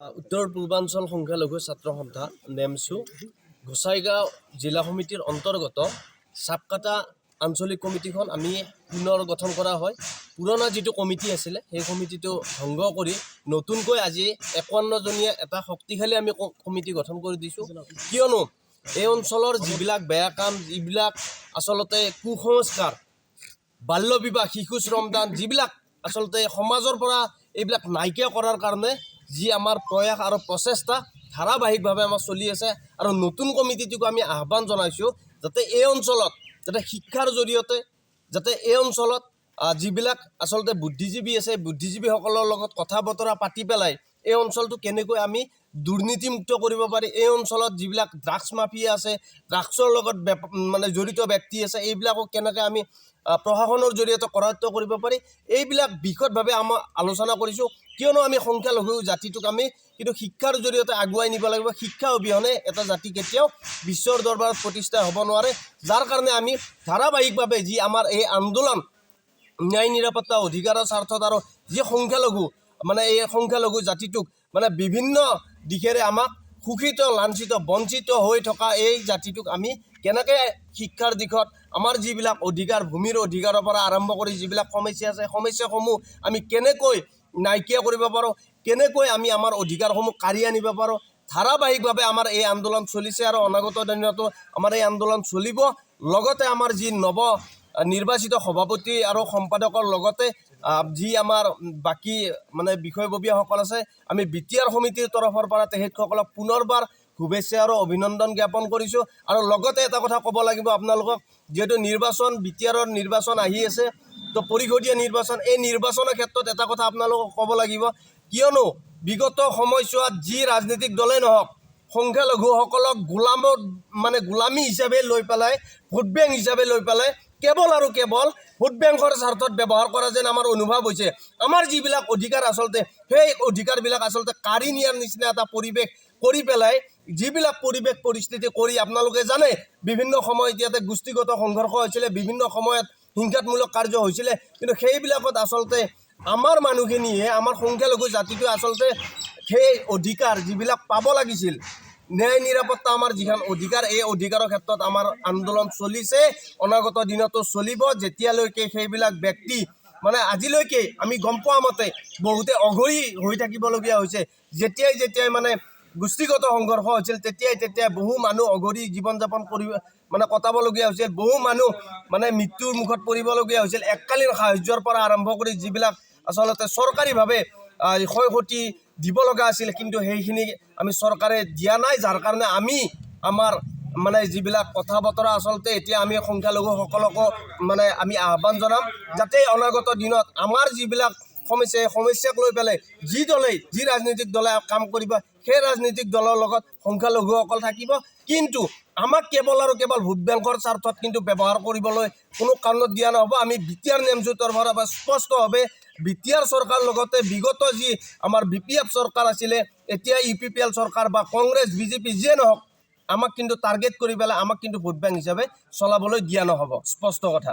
উত্তৰ পূৰ্বাঞ্চল সংখ্যালঘু ছাত্ৰ সন্থা নেমছু গোসাইগাঁও জিলা সমিতিৰ অন্তৰ্গত চাপকাটা আঞ্চলিক কমিটিখন আমি পুনৰ গঠন কৰা হয়। পুৰণা যিটো কমিটি আছিলে সেই কমিটিটো ভংগ কৰি নতুনকৈ আজি 51জনীয়া এটা শক্তিশালী আমি কমিটি গঠন কৰি দিছোঁ। কিয়নো এই অঞ্চলৰ যিবিলাক বেয়া কাম, যিবিলাক আচলতে কুসংস্কাৰ, বাল্য বিবাহ, শিশু শ্ৰমদান, যিবিলাক আচলতে সমাজৰ পৰা এইবিলাক নাইকিয়া কৰাৰ কাৰণে যি আমাৰ প্ৰয়াস আৰু প্ৰচেষ্টা ধাৰাবাহিকভাৱে আমাৰ চলি আছে। আৰু নতুন কমিটিটোক আমি আহ্বান জনাইছোঁ যাতে এই অঞ্চলত যাতে শিক্ষাৰ জৰিয়তে যাতে এই অঞ্চলত যিবিলাক আচলতে বুদ্ধিজীৱী আছে, বুদ্ধিজীৱীসকলৰ লগত কথা বতৰা পাতি পেলাই এই অঞ্চলটো কেনেকৈ আমি দুৰ্নীতিমুক্ত কৰিব পাৰি, এই অঞ্চলত যিবিলাক ড্ৰাগছ মাফিয়া আছে, ড্ৰাগছৰ লগত জড়িত ব্যক্তি আছে, এইবিলাকক কেনেকৈ আমি প্ৰশাসনৰ জৰিয়তে কৰায়ত্ব কৰিব পাৰি, এইবিলাক বিশদভাৱে আমাৰ আলোচনা কৰিছোঁ। কিয়নো আমি সংখ্যালঘু জাতিটোক আমি কিন্তু শিক্ষাৰ জৰিয়তে আগুৱাই নিব লাগিব। শিক্ষা অবিহনে এটা জাতি কেতিয়াও বিশ্বৰ দৰবাৰত প্ৰতিষ্ঠা হ'ব নোৱাৰে। যাৰ কাৰণে আমি ধাৰাবাহিকভাৱে যি আমাৰ এই আন্দোলন ন্যায় নিৰাপত্তা অধিকাৰৰ স্বাৰ্থত আৰু যি সংখ্যালঘু এই সংখ্যালঘু জাতিটোক বিভিন্ন দিশেৰে আমাক শোষিত, লাঞ্ছিত, বঞ্চিত হৈ থকা এই জাতিটোক আমি কেনেকৈ শিক্ষাৰ দিশত আমাৰ যিবিলাক অধিকাৰ, ভূমিৰ অধিকাৰৰ পৰা আৰম্ভ কৰি যিবিলাক সমস্যা আছে, সমস্যাসমূহ আমি কেনেকৈ নাইকিয়া কৰিব পাৰোঁ, কেনেকৈ আমি আমাৰ অধিকাৰসমূহ কাঢ়ি আনিব পাৰোঁ, ধাৰাবাহিকভাৱে আমাৰ এই আন্দোলন চলিছে আৰু অনাগত দিনতো আমাৰ এই আন্দোলন চলিব। লগতে আমাৰ যি নৱ নিৰ্বাচিত সভাপতি আৰু সম্পাদকৰ লগতে যি আমাৰ বাকী বিষয়ববীয়াসকল আছে, আমি বিটিআৰ সমিতিৰ তৰফৰ পৰা তেখেতসকলক পুনৰবাৰ শুভেচ্ছা আৰু অভিনন্দন জ্ঞাপন কৰিছোঁ। আৰু লগতে এটা কথা ক'ব লাগিব আপোনালোকক, যিহেতু নিৰ্বাচন, বিটিআৰৰ নিৰ্বাচন আহি আছে, তো পৰিষদীয় নিৰ্বাচন, এই নিৰ্বাচনৰ ক্ষেত্ৰত এটা কথা আপোনালোকক ক'ব লাগিব, কিয়নো বিগত সময়ছোৱাত যি ৰাজনৈতিক দলেই নহওক সংখ্যালঘুসকলক গোলামী হিচাপে লৈ পেলাই, ভোট বেংক হিচাপে লৈ পেলাই কেৱল আৰু কেৱল ভোট বেংকৰ স্বাৰ্থত ব্যৱহাৰ কৰা যেন আমাৰ অনুভৱ হৈছে। আমাৰ যিবিলাক অধিকাৰ আচলতে সেই অধিকাৰবিলাক আচলতে কাঢ়ি নিয়াৰ নিচিনা এটা পৰিৱেশ কৰি পেলাই, যিবিলাক পৰিৱেশ পৰিস্থিতি কৰি আপোনালোকে জানে বিভিন্ন সময়ত ইয়াতে গোষ্ঠীগত সংঘৰ্ষ হৈছিলে, বিভিন্ন সময়ত হিংসাত্মূলক কাৰ্য হৈছিলে, কিন্তু সেইবিলাকত আচলতে আমাৰ মানুহখিনিয়ে, আমাৰ সংখ্যালঘু জাতিটোৱে আচলতে সেই অধিকাৰ যিবিলাক পাব লাগিছিল, ন্যায় নিৰাপত্তা আমাৰ যিখন অধিকাৰ, এই অধিকাৰৰ ক্ষেত্ৰত আমাৰ আন্দোলন চলিছে, অনাগত দিনতো চলিব। যেতিয়ালৈকে সেইবিলাক ব্যক্তি আজিলৈকে আমি গম পোৱা মতে বহুতে অঘৰী হৈ থাকিবলগীয়া হৈছে। যেতিয়াই গোষ্ঠীগত সংঘৰ্ষ হৈছিল তেতিয়াই বহু মানুহ অঘৰী জীৱন যাপন কটাবলগীয়া হৈছিল, বহু মানুহ মৃত্যুৰ মুখত পৰিবলগীয়া হৈছিল। এককালীন সাহায্যৰ পৰা আৰম্ভ কৰি যিবিলাক আচলতে চৰকাৰীভাৱে ক্ষয় ক্ষতি দিব লগা আছিল, কিন্তু সেইখিনি আমি চৰকাৰে দিয়া নাই। যাৰ কাৰণে আমি আমাৰ যিবিলাক কথা বতৰা আচলতে এতিয়া আমি সংখ্যালঘুসকলকো আমি আহ্বান জনাম যাতে অনাগত দিনত আমাৰ যিবিলাক সমস্যা, এই সমস্যাক লৈ পেলাই যি ৰাজনৈতিক দলে কাম কৰিব, সেই ৰাজনৈতিক দলৰ লগত সংখ্যালঘুসকল থাকিব। কিন্তু আমাক কেৱল আৰু কেৱল ভোট বেংকৰ স্বাৰ্থত কিন্তু ব্যৱহাৰ কৰিবলৈ কোনো কাৰণত দিয়া নহ'ব। আমি বিটিআৰ নেমছুৰ পৰা স্পষ্টভাৱে বিটিআৰ চৰকাৰ লগতে বিগত যি আমাৰ BPF চৰকাৰ আছিলে, এতিয়া UPPL চৰকাৰ বা কংগ্ৰেছ, BJP যিয়ে নহওক, আমাক কিন্তু টাৰ্গেট কৰি পেলাই আমাক কিন্তু ভোট বেংক হিচাপে চলাবলৈ দিয়া নহ'ব, স্পষ্ট কথা।